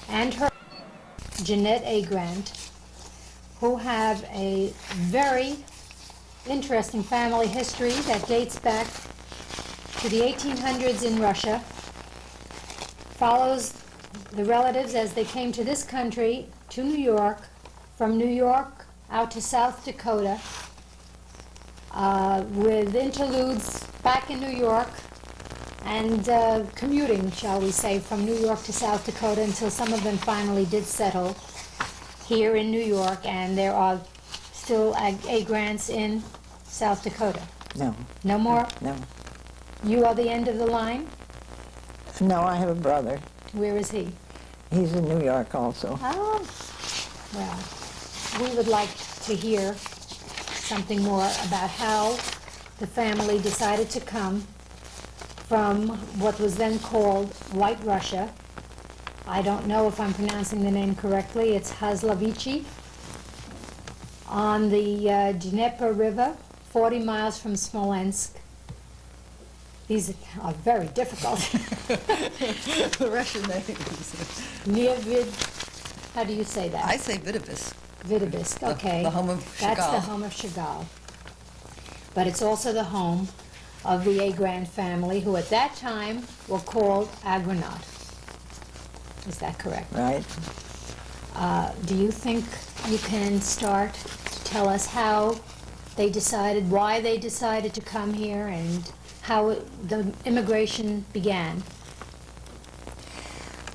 and her Jeanette A. Grant, who have a very interesting family history that dates back to the 1800s in Russia, follows the relatives as they came to this country, to New York, from New York out to South Dakota, with interludes back in New York, and commuting, shall we say, from New York to South Dakota until some of them finally did settle here in New York, and there are still A. Grants in South Dakota. No. No more? No. You are the end of the line? No, I have a brother. Where is he? He's in New York also. Oh, well, we would like to hear something more about how the family decided to come from what was then called White Russia. I don't know if I'm pronouncing the name correctly. It's Hazlovichi, on the Dnieper River, 40 miles from Smolensk. These are very difficult. The Russian names. Near how do you say that? I say Vitebsk. Vitebsk, okay. The home of Chagall. That's the home of Chagall. But it's also the home of the A. Grant family, who at that time were called Agronauts. Is that correct? Right. Do you think you can start to tell us how they decided, why they decided to come here, and how the immigration began?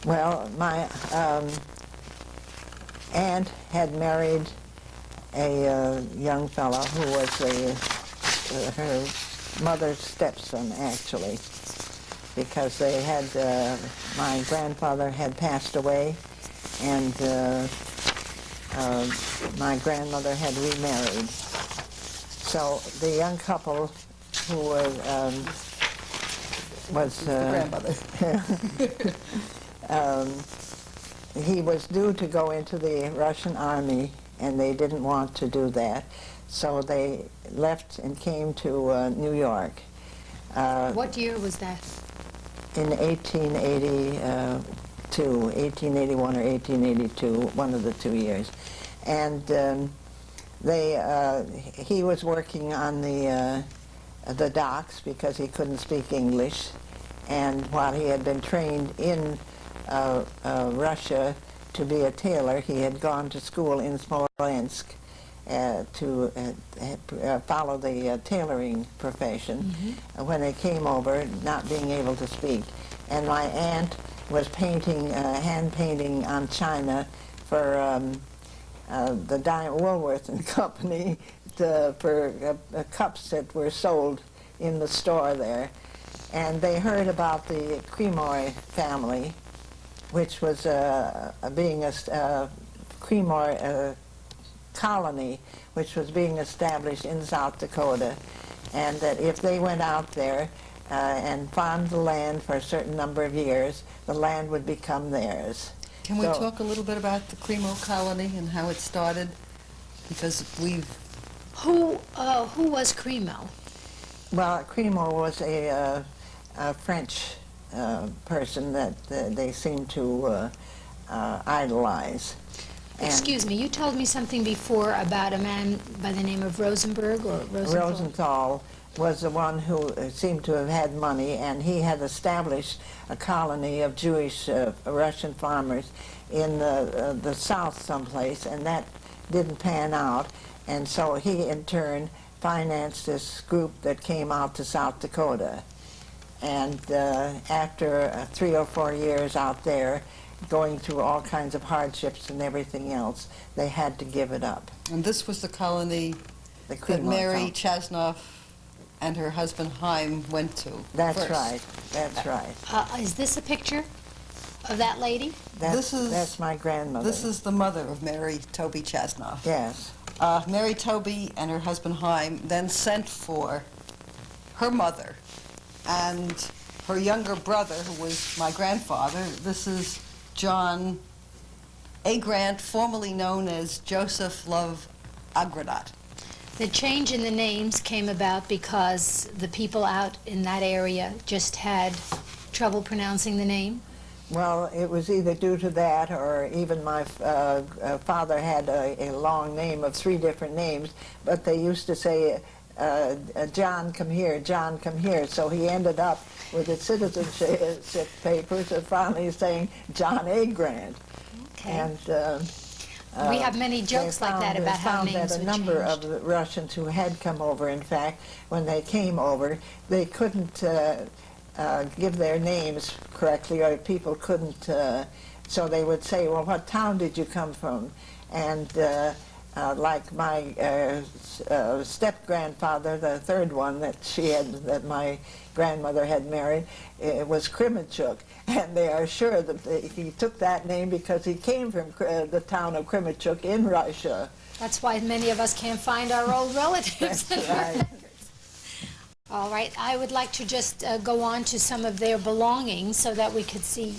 Well, my aunt had married a young fellow who was her mother's stepson, actually, because they had, my grandfather had passed away, and my grandmother had remarried. So the young couple who was grandmother. He was due to go into the Russian army, and they didn't want to do that, so they left and came to New York. What year was that? In 1881 or 1882, one of the 2 years. And he was working on the docks because he couldn't speak English, and while he had been trained in Russia to be a tailor, he had gone to school in Smolensk to follow the tailoring profession. Mm-hmm. When they came over, not being able to speak, and my aunt was painting, hand painting on china for the Woolworth and Company for cups that were sold in the store there. And they heard about the Cremoy family, which was being a Cremoy colony, which was being established in South Dakota, and that if they went out there and farmed the land for a certain number of years, the land would become theirs. Can we talk a little bit about the Cremoy colony and how it started? Because we've... Who was Cremoy? Well, Cremoy was a French person that they seemed to idolize. Excuse me, you told me something before about a man by the name of Rosenberg or Rosenthal. Rosenthal was the one who seemed to have had money, and he had established a colony of Jewish Russian farmers in the south someplace, and that didn't pan out, and so he in turn financed this group that came out to South Dakota. And after 3 or 4 years out there, going through all kinds of hardships and everything else, they had to give it up. And this was the colony that Mary Chasnoff and her husband Haim went to. That's first. right. That's right. Is this a picture of that lady? That's my grandmother. This is the mother of Mary Toby Chasnoff. Yes. Mary Toby and her husband Haim then sent for her mother and her younger brother, who was my grandfather. This is John A. Grant, formerly known as Joseph Love Agronat. The change in the names came about because the people out in that area just had trouble pronouncing the name? Well, it was either due to that, or even my father had a long name of 3 different names, but they used to say, John, come here, John, come here. So he ended up with his citizenship papers and finally saying John A. Grant. Okay. And We have many jokes like that about how names that a were number changed. of the Russians who had come over, in fact, when they came over, they couldn't give their names correctly, or people couldn't, so they would say, well, what town did you come from? And like my step-grandfather, the 3rd one that my grandmother had married, it was Krimichuk, and they are sure that he took that name because he came from the town of Krimichuk in Russia. That's why many of us can't find our old relatives. That's right. All right, I would like to just go on to some of their belongings so that we could see.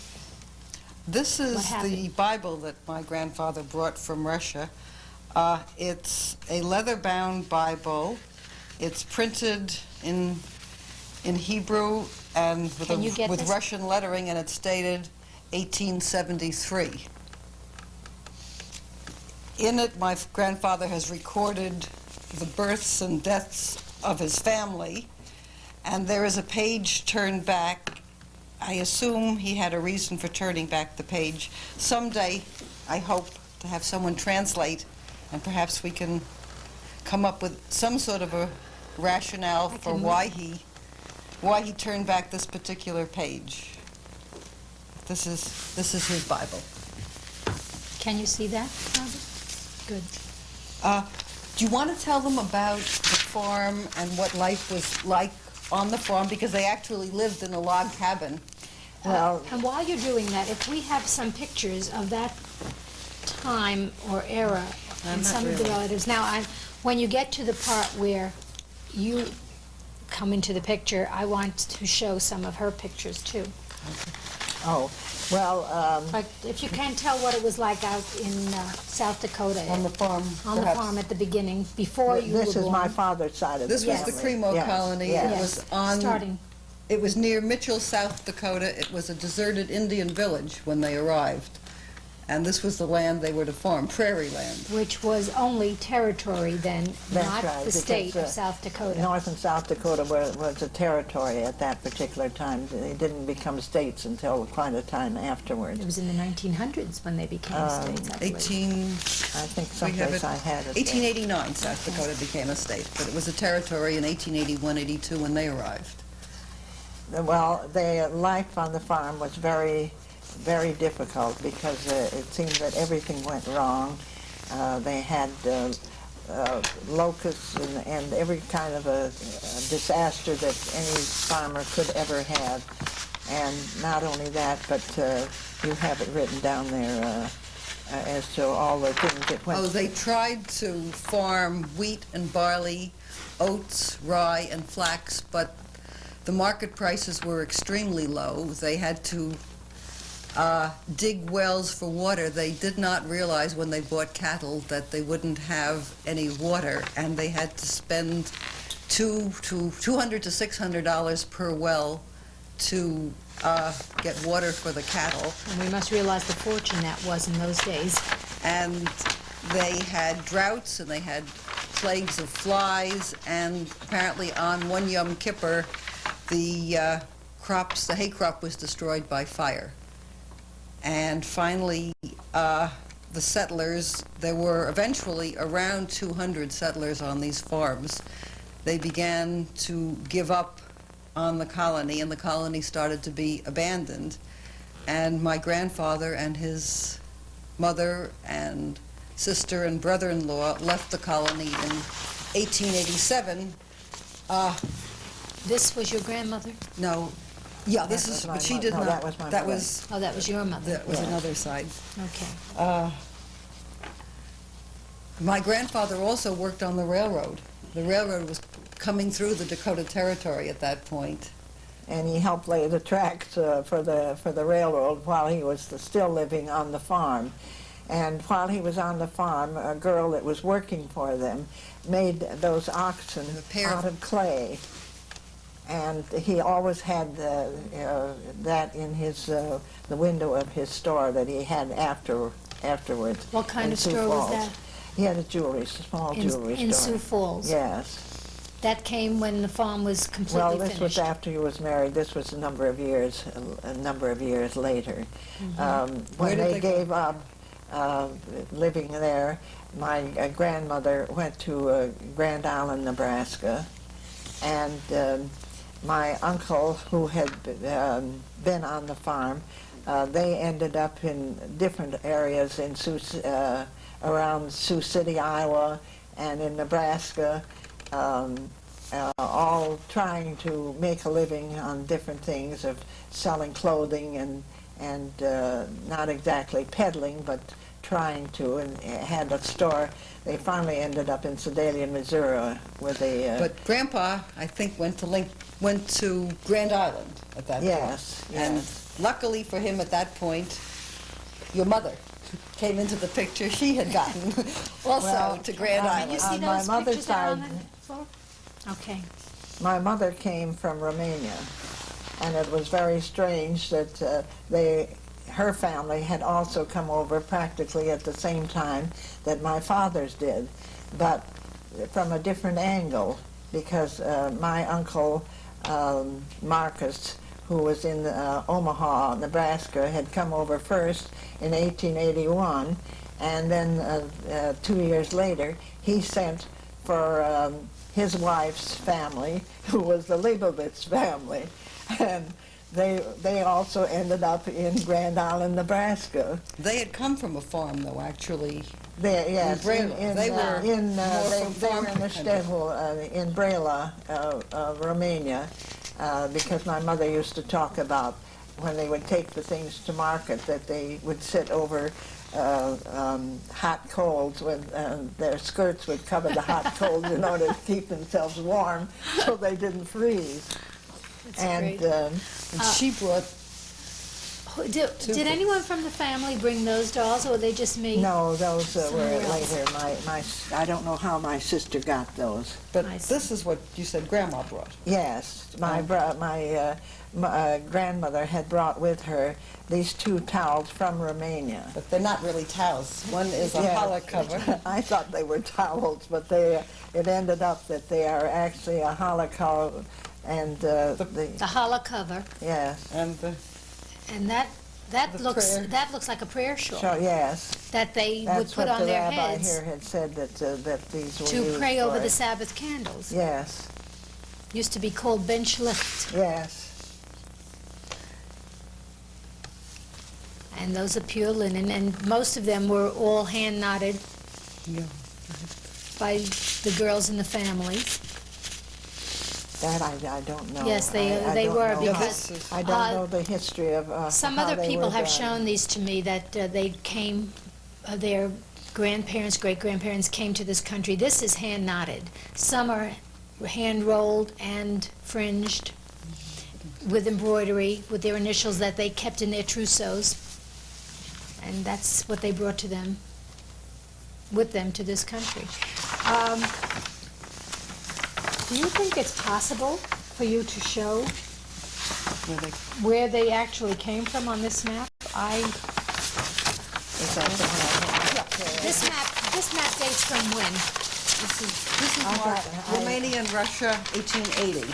This What is the happened? Bible that my grandfather brought from Russia. It's a leather-bound Bible. It's printed in Hebrew and Can you get with this? Russian lettering, and it's dated 1873. In it, my grandfather has recorded the births and deaths of his family, and there is a page turned back. I assume he had a reason for turning back the page. Someday, I hope to have someone translate, and perhaps we can come up with some sort of a rationale I for can- why he turned back this particular page. This is his Bible. Can you see that, Robert? Good. Do you want to tell them about the farm and what life was like on the farm? Because they actually lived in a log cabin. Well, And while you're doing that, if we have some pictures of that time or era in not some of the really. relatives. Now, when you get to the part where you come into the picture, I want to show some of her pictures too. oh, well, But if you can tell what it was like out in South Dakota, On the farm, on the perhaps. farm at the beginning, before you this were is born. my father's side of the This was family. the Cremo Yes, colony. yes. It was on. Starting. It was near Mitchell, South Dakota. It was a deserted Indian village when they arrived, and this was the land they were to farm, prairie land. Which was only territory then, That's not right, the because, state of South Dakota. North and South Dakota was a territory at that particular time. They didn't become states until quite a time afterwards. It was in the 1900s when they became states, I believe. I think someplace I had it. 1889, South Dakota became a state, but it was a territory in 1881, 82 when they arrived. Well, their life on the farm was very, very difficult because it seemed that everything went wrong. They had locusts and every kind of a disaster that any farmer could ever have. And not only that, but you have it written down there as to all the things that went. Oh, they tried to farm wheat and barley, oats, rye, and flax, but the market prices were extremely low. They had to dig wells for water. They did not realize when they bought cattle that they wouldn't have any water, and they had to spend $200 to $600 per well to get water for the cattle. And we must realize the fortune that was in those days. And they had droughts, and they had plagues of flies, and apparently on one Yom Kippur, the hay crop was destroyed by fire. And finally, the settlers, there were eventually around 200 settlers on these farms. They began to give up on the colony, and the colony started to be abandoned. And my grandfather and his mother and sister and brother-in-law left the colony in 1887. This was your grandmother? No, yeah, this That is, was my but she mother. did No, not. that was my That mother. was, Oh, that was your mother. that was Yeah. another side. Okay. My grandfather also worked on the railroad. The railroad was coming through the Dakota Territory at that point. And he helped lay the tracks for the railroad while he was still living on the farm. And while he was on the farm, a girl that was working for them made those oxen A pair out of- of clay. and he always had that in his the window of his store that he had afterwards. What kind in of Sioux store was Falls. that? He had a small jewelry store. In Sioux Falls? Yes. That came when the farm was completely Well, finished? this was after he was married. This was a number of years later. When did they they go? gave up living there, my grandmother went to Grand Island, Nebraska, and my uncle, who had been on the farm, they ended up in different areas in around Sioux City, Iowa, and in Nebraska, all trying to make a living on different things of selling clothing and not exactly peddling, but trying to, and had a store. They finally ended up in Sedalia, Missouri, where they... But Grandpa, I think, went to Grand Island at that Yes, point. And yes. luckily for him at that point, your mother came into the picture. She had gotten also Well, to Grand Can you Island. see On my those mother's pictures down on side- the floor? Okay. My mother came from Romania, and it was very strange that her family had also come over practically at the same time that my father's did, but from a different angle, because my uncle Marcus, who was in Omaha, Nebraska, had come over first in 1881, and then 2 years later he sent for his wife's family, who was the Leibovitz family, and they also ended up in Grand Island, Nebraska. They had come from a farm, though, actually. Yes, Brela. They were more from they were farm in the country. Stehel, in Brela, Romania, because my mother used to talk about when they would take the things to market that they would sit over hot coals when their skirts would cover the hot coals in order to keep themselves warm so they didn't freeze. That's And great. And she brought Did anyone from the family bring those dolls, or were they just me? no, those were Somewhere else. later. I don't know how my sister got those. But I see. this is what you said Grandma brought. Yes, my grandmother had brought with her these two towels from Romania. But they're not really towels. One is a Yeah. hollow cover. I thought they were towels, but it ended up that they are actually a holocaust, and The hollow cover, yes, And and that The looks prayer. like a prayer shawl so yes, that they would that's put what on the their rabbi heads here had said that these were to used pray over for. the Sabbath candles. Yes, Used to be called ben shlicht, yes. and those are pure linen, and most of them were all hand knotted yeah. by the girls in the family. That I don't know. Yes, they don't were, know because how- I don't know the history of some how other they people were have done. shown these to me, that they came, their grandparents, great-grandparents came to this country. This is hand knotted. Some are hand rolled and fringed with embroidery, with their initials that they kept in their trousseaux. And that's what they brought to them, with them to this country. Do you think it's possible for you to show Where they- where they actually came from on this map? Is that the one? This map dates from when? This is I marked got- Romania and Russia, 1880.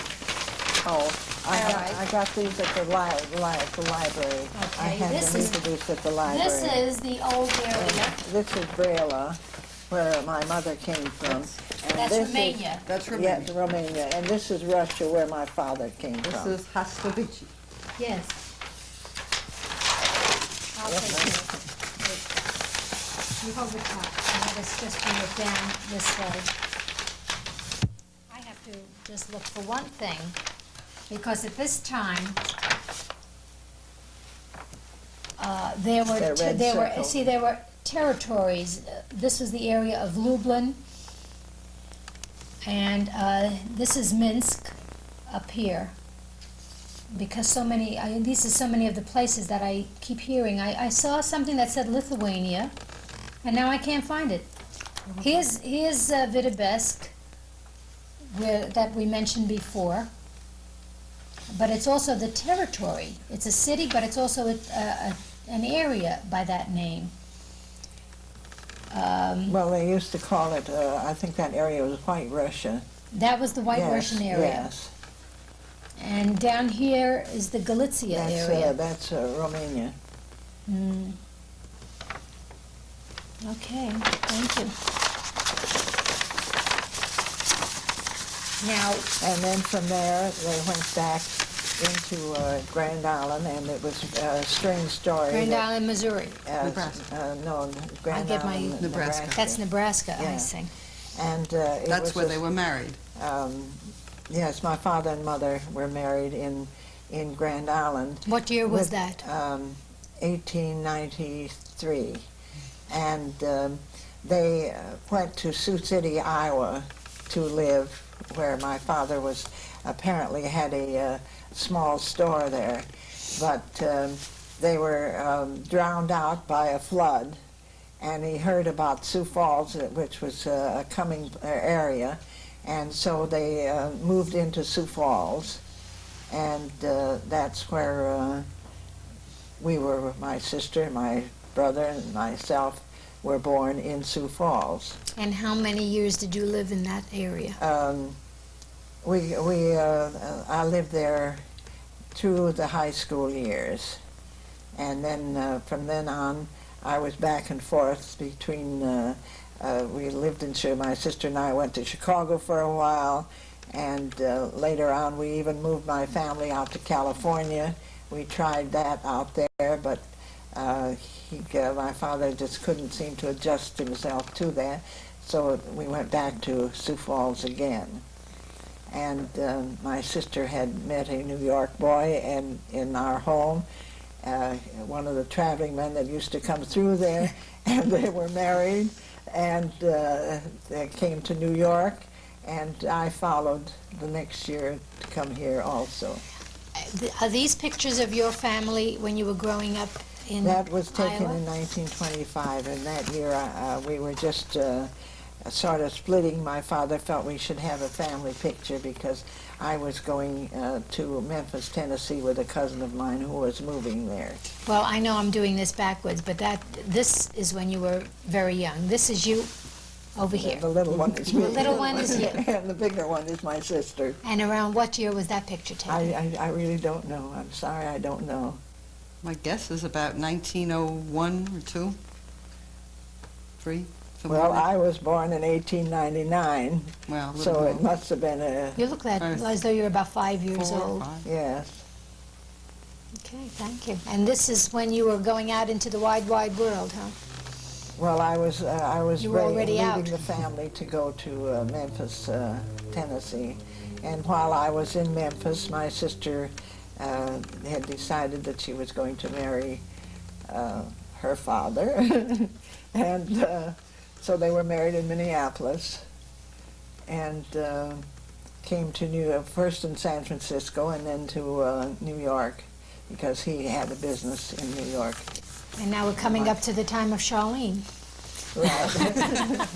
Oh, I Alright. got these at the library. I Okay, had this them is- introduced at the library. This is the old area. This is Brela, where my mother came from. And That's this is- Romania. That's Romania. Yes, Romania. And this is Russia, where my father came This from. is Hastovici. Yes. I'll take it. You hold the top, and let us just bring it down this way. I have to just look for one thing, because at this time, there were, That red circle. there were territories. This was the area of Lublin, and this is Minsk up here. Because these are so many of the places that I keep hearing. I saw something that said Lithuania, and now I can't find it. Here's Vitebsk, that we mentioned before. but it's also the territory. It's a city, but it's also an area by that name. Well, they used to call it, I think that area was White Russia. That was the White Yes, Russian area. Yes. And down here is the Galicia area. That's Romania. Mm. Okay, thank you. Now, And then from there, they went back into Grand Island, and it was a strange story. Grand that, Island, Missouri. Nebraska. No, Grand get my- Island, Nebraska. That's Nebraska, I Yeah. see. And That's where they were married. Yes, my father and mother were married in Grand Island. What year was with, that? 1893. And they went to Sioux City, Iowa to live, where my father was apparently had a small store there. But they were drowned out by a flood, and he heard about Sioux Falls, which was a coming area, and so they moved into Sioux Falls, and that's where we were, my sister, my brother, and myself were born in Sioux Falls. And how many years did you live in that area? I lived there through the high school years, and then from then on I was back and forth between, we lived in my sister and I went to Chicago for a while, and later on we even moved my family out to California. We tried that out there, but my father just couldn't seem to adjust himself to that, so we went back to Sioux Falls again. And my sister had met a New York boy in our home, one of the traveling men that used to come through there, and they were married, and they came to New York, and I followed the next year to come here also. Are these pictures of your family when you were growing up in That was taken Iowa? in 1925, and that year we were just sort of splitting. My father felt we should have a family picture because I was going to Memphis, Tennessee with a cousin of mine who was moving there. Well, I know I'm doing this backwards, but this is when you were very young. This is you over here. The little one is me. The little one is you. And the bigger one is my sister. And around what year was that picture taken? I really don't know. I'm sorry, I don't know. My guess is about 1901 or 2, 3. somewhere Well, there. I was born in 1899, Well, a little so it more. must have been a, You look as though you're about 5 years 4 or old. 5. yes. Okay, thank you. And this is when you were going out into the wide, wide world, huh? Well, I was You were already leaving out. the family to go to Memphis, Tennessee. And while I was in Memphis, my sister had decided that she was going to marry her father. And so they were married in Minneapolis and came to first in San Francisco and then to New York because he had a business in New York. And now we're coming up to the time of Charlene. Right.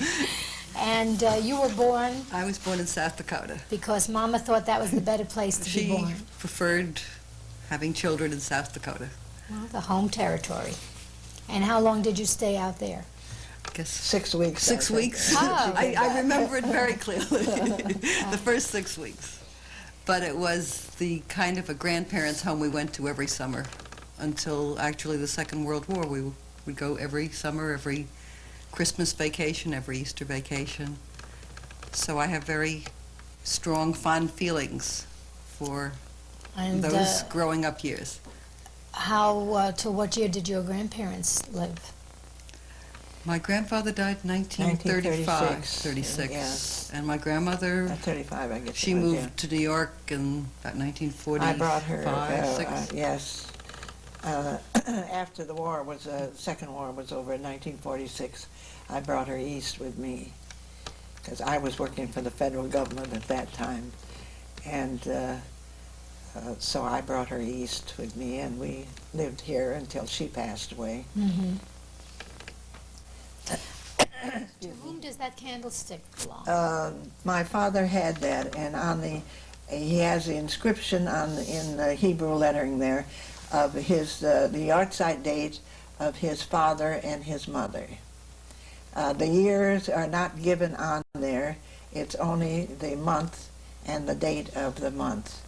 And you were born I was born in South Dakota. because Mama thought that was the better place to be She born. preferred having children in South Dakota. Well, the home territory. And how long did you stay out there? I guess 6 weeks. I 6 think. weeks. Oh. I remember it very clearly, the first 6 weeks. But it was the kind of a grandparents' home we went to every summer until actually the Second World War. We would go every summer, every Christmas vacation, every Easter vacation. So I have very strong, fond feelings for And those growing up years. how, till what year did your grandparents live? My grandfather died in 1935, 1936, 36. yes. And my grandmother, 35, I guess. she it was, moved yeah. to New York in about 1945, I brought her, 6. yes. After the war was, Second War was over in 1946, I brought her east with me because I was working for the federal government at that time. And so I brought her east with me and we lived here until she passed away. Mm-hmm. To whom does that candlestick belong? My father had that, and on the he has the inscription in the Hebrew lettering there of his the yahrzeit date of his father and his mother. The years are not given on there. It's only the month and the date of the month.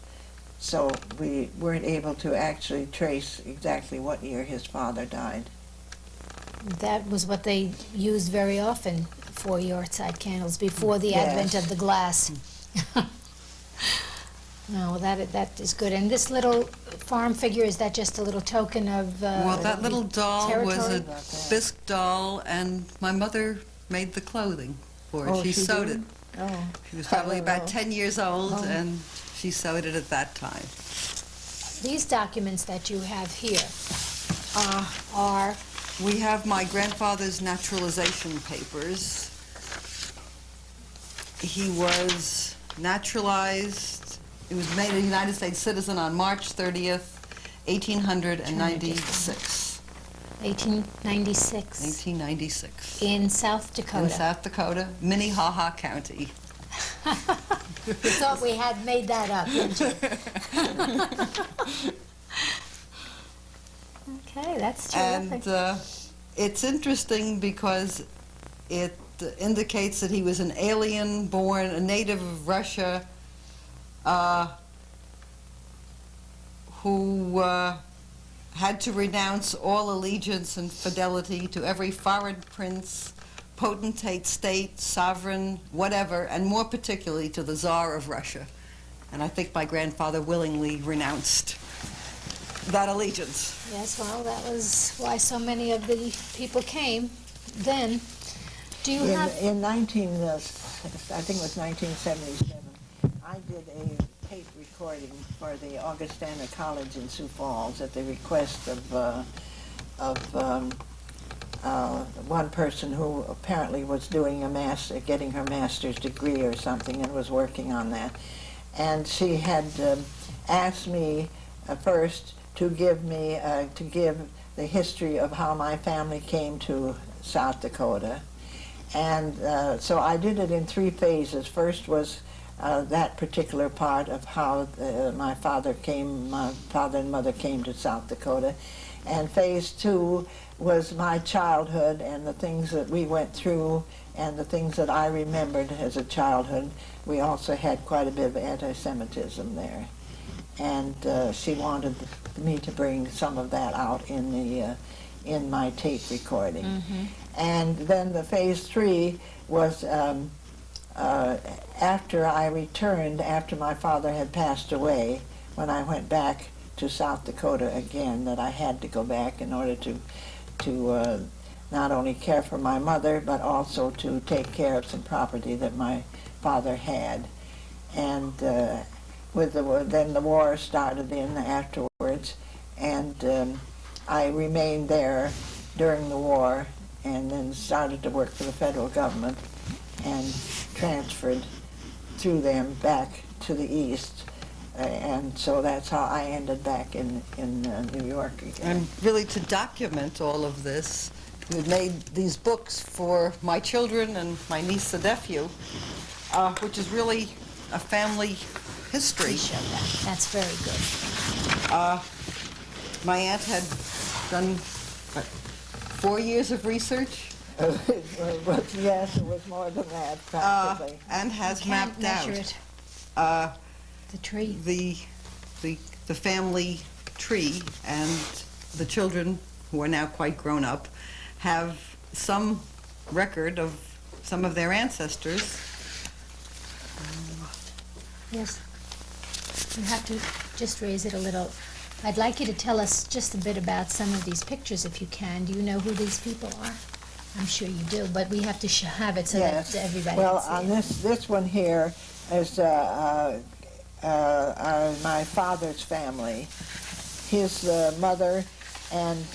So we weren't able to actually trace exactly what year his father died. That was what they used very often for yahrzeit candles before the Yes. advent of the glass. No, that is good. And this little farm figure, is that just a little token of Well, that little doll was territory? a bisque doll, and my mother made the clothing for it. Oh, she she sewed did? it. Oh. She was probably about Oh. 10 years old, Oh. and she sewed it at that time. These documents that you have here are, We have my grandfather's naturalization papers. He was naturalized, he was made a United States citizen on March 30th, 1896. 1896, 1896. in South Dakota. In South Dakota, Minnehaha County. You thought we had made that up, didn't you? Okay, that's terrific. And it's interesting because it indicates that he was an alien born, a native of Russia, who had to renounce all allegiance and fidelity to every foreign prince, potentate, state, sovereign, whatever, and more particularly to the Tsar of Russia. And I think my grandfather willingly renounced that allegiance. Yes, well, that was why so many of the people came then. Do you have... In I think it was 1977, I did a tape recording for the Augustana College in Sioux Falls at the request of one person who apparently was doing getting her master's degree or something, and was working on that. And she had asked me first to give the history of how my family came to South Dakota. And so I did it in 3 phases. First was that particular part of how my father and mother came to South Dakota. And phase 2 was my childhood and the things that we went through and the things that I remembered as a childhood. We also had quite a bit of anti-Semitism there. And she wanted me to bring some of that out in my tape recording. Mm-hmm. And then the phase 3 was after I returned, after my father had passed away, when I went back to South Dakota again, that I had to go back in order to not only care for my mother, but also to take care of some property that my father had. And then the war started in afterwards, and I remained there during the war, and then started to work for the federal government, and transferred through them back to the east. And so that's how I ended back in New York again. And really to document all of this, we made these books for my children and my niece and nephew, which is really a family history. We show that. That's very good. My aunt had done 4 years of research Yes, it was more than that, practically. and has Can't mapped measure out it. The tree. the family tree, and the children, who are now quite grown up, have some record of some of their ancestors. Yes. You have to just raise it a little. I'd like you to tell us just a bit about some of these pictures, if you can. Do you know who these people are? I'm sure you do, but we have to have it so Yes. that everybody Well, can on see it. this one here is my father's family, his mother and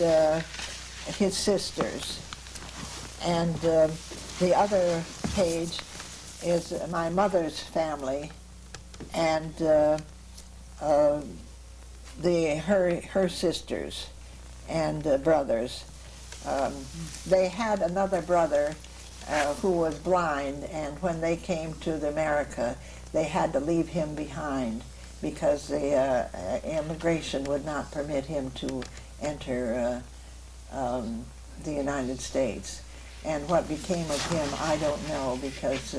his sisters. And the other page is my mother's family and her sisters and brothers. They had another brother who was blind, and when they came to America, they had to leave him behind because the immigration would not permit him to enter the United States. And what became of him, I don't know, because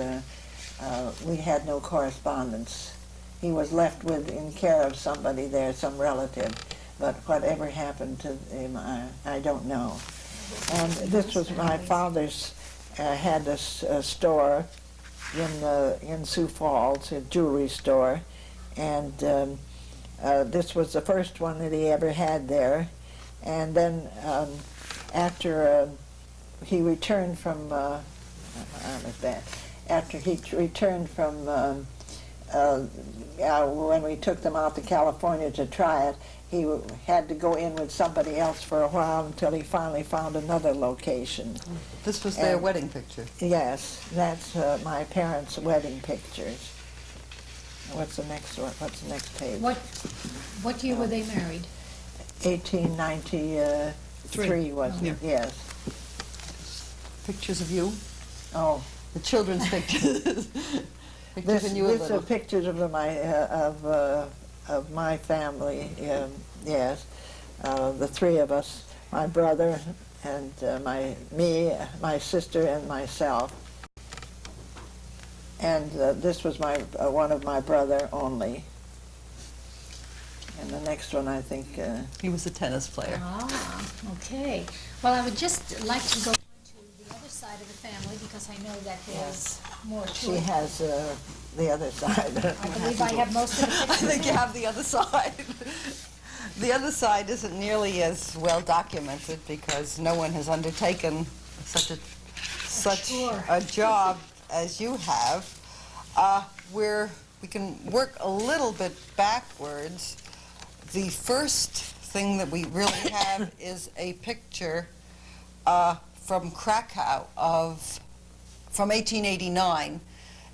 we had no correspondence. He was left in care of somebody there, some relative, but whatever happened to him, I don't know. And this was my father's, had a store in Sioux Falls, a jewelry store, and this was the first one that he ever had there. And then after he returned from, after he returned from, when we took them out to California to try it, he had to go in with somebody else for a while until he finally found another location. This was their wedding picture. Yes, that's my parents' wedding pictures. What's the next one? What's the next page? What year were they married? 1893 was it? Yes. Pictures of you? Oh, The children's pictures. Pictures of you this little. are pictures of my family. Yes, the three of us, my brother and my sister and myself. And this was one of my brother only. And the next one, I think. He was a tennis player. Ah, okay. Well, I would just like to go on to the other side of the family because I know that there's more to She it. has the other side. I believe I have most of the I pictures. think you here. have the other side. The other side isn't nearly as well documented because no one has undertaken such Sure. a job as you have. We can work a little bit backwards. The first thing that we really have is a picture from Krakow from 1889.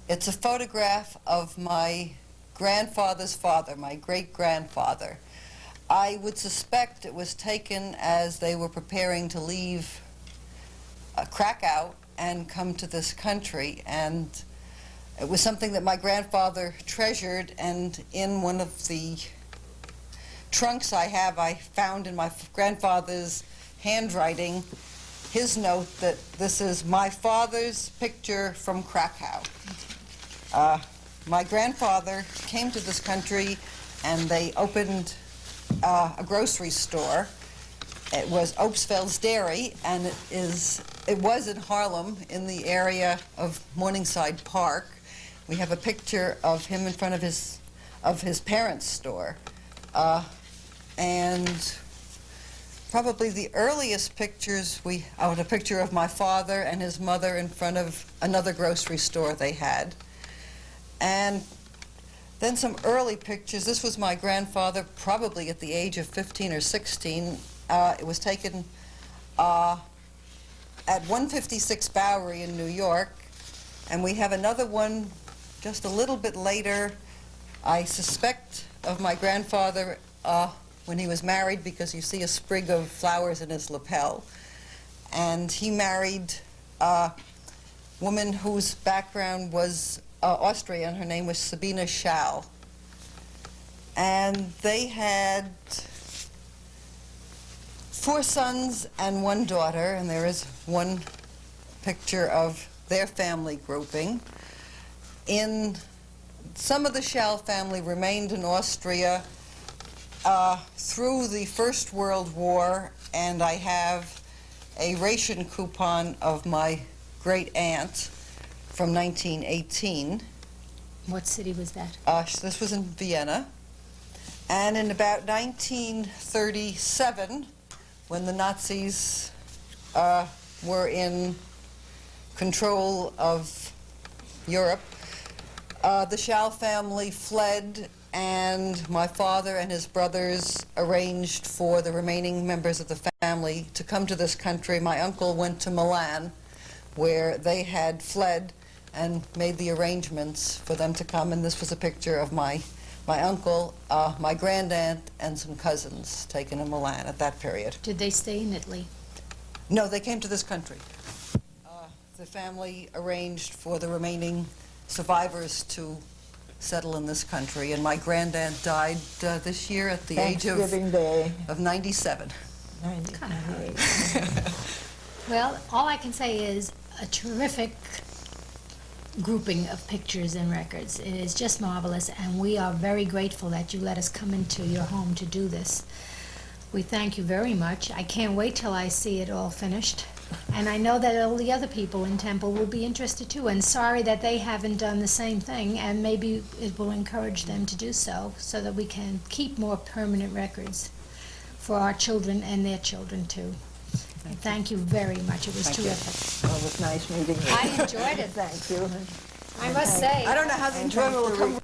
It's a photograph of my grandfather's father, my great-grandfather. I would suspect it was taken as they were preparing to leave Krakow and come to this country, and it was something that my grandfather treasured, and in one of the trunks I found in my grandfather's handwriting his note that this is my father's picture from Krakow. My grandfather came to this country and they opened a grocery store. It was Oapsfeld's Dairy, and it was in Harlem in the area of Morningside Park. We have a picture of him in front of his parents' store. And probably the earliest pictures a picture of my father and his mother in front of another grocery store they had. And then some early pictures. This was my grandfather probably at the age of 15 or 16. It was taken at 156 Bowery in New York. And we have another one just a little bit later, I suspect, of my grandfather when he was married, because you see a sprig of flowers in his lapel. And he married a woman whose background was Austrian. Her name was Sabina Schall. And they had 4 sons and 1 daughter, and there is one picture of their family grouping. Some of the Schall family remained in Austria through the First World War, and I have a ration coupon of my great aunt from 1918. What city was that? This was in Vienna. And in about 1937, when the Nazis were in control of Europe, the Schall family fled, and my father and his brothers arranged for the remaining members of the family to come to this country. My uncle went to Milan, where they had fled, and made the arrangements for them to come. And this was a picture of my uncle, my grandaunt, and some cousins taken in Milan at that period. Did they stay in Italy? No, they came to this country the family arranged for the remaining survivors to settle in this country, and my granddad died this year at the age Thanksgiving Day. of 97. Kind of hurry. Well, all I can say is a terrific grouping of pictures and records. It is just marvelous, and we are very grateful that you let us come into your home to do this. We thank you very much. I can't wait till I see it all finished. And I know that all the other people in Temple will be interested too, and sorry that they haven't done the same thing, and maybe it will encourage them to do so that we can keep more permanent records for our children and their children too. Thank you very much. It was Thank you. terrific. Well, it was nice meeting you. I enjoyed it. Thank you. I must say. I don't know how the enjoyment will come